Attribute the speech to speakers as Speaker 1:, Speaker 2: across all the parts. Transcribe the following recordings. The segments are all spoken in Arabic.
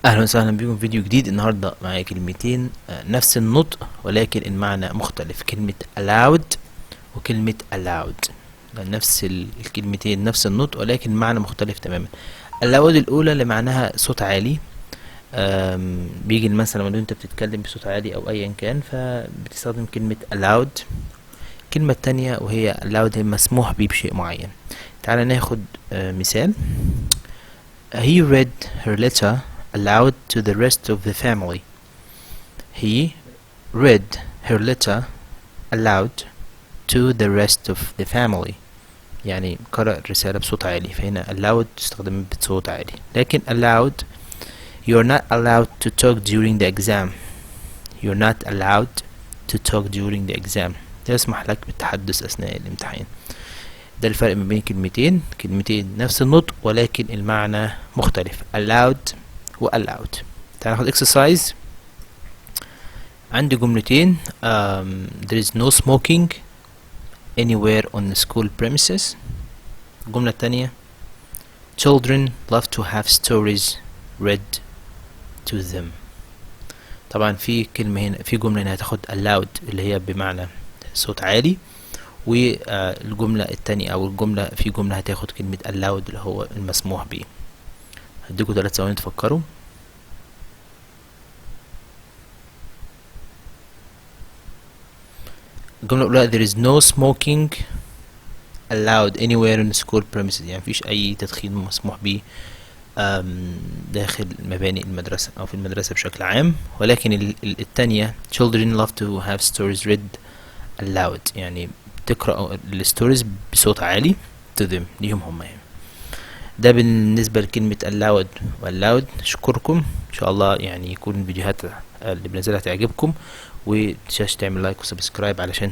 Speaker 1: اهلا وسهلا بكم في فيديو جديد. النهارده معايا كلمتين نفس النطق ولكن المعنى مختلف. كلمة aloud وكلمة allowed، نفس الكلمتين نفس النطق ولكن المعنى مختلف تماما. allowed الأولى اللي معناها صوت عالي، بيجي مثلا لو انت بتتكلم بصوت عالي او ايا كان فبتستخدم كلمة allowed. الكلمة التانية وهي allowed هي مسموح بيه بشيء معين. تعال ناخد مثال. He read her letter aloud to the rest of the family. He read her letter aloud to the rest of the family. يعني قرأ الرسالة بصوت عالي، فهنا aloud تستخدم بصوت عالي. لكن allowed you're not allowed to talk during the exam. You're not allowed to talk during the exam. لا يسمح لك بالتحدث أثناء الامتحان. ده الفرق ما بين كلمتين نفس النطق ولكن المعنى مختلف، allowed و allowed. تعال ناخد exercise. عندي جملتين. there is no smoking anywhere on the school premises. الجملة التانية children love to have stories read to them. طبعا في كلمة هنا، في جملة هنا هتاخد allowed اللي هي بمعنى صوت عالي، والجملة التانية او الجملة في جملة هتاخد كلمة allowed اللي هو المسموح به. هديكوا 3 ثواني تفكروا. الجملة الأولى there is no smoking allowed anywhere in school premises، يعني مفيش أي تدخين مسموح به داخل مباني المدرسة أو في المدرسة بشكل عام. ولكن التانية children love to have stories read aloud، يعني تقرأ الستوريز بصوت عالي to them، ليهم هم يعني. ده بالنسبة لكلمة allowed والloud. أشكركم إن شاء الله، يعني يكون الفيديوهات اللي بنزلها تعجبكم، ومتنساش تعمل لايك وسبسكرايب علشان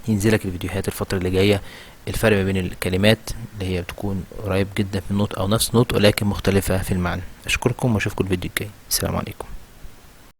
Speaker 1: ينزلك الفيديوهات الفترة اللي جاية. الفرق ما بين الكلمات اللي هي بتكون قريب جدا في النطق أو نفس النطق ولكن مختلفة في المعنى. أشكركم وأشوفكم الفيديو الجاي. السلام عليكم.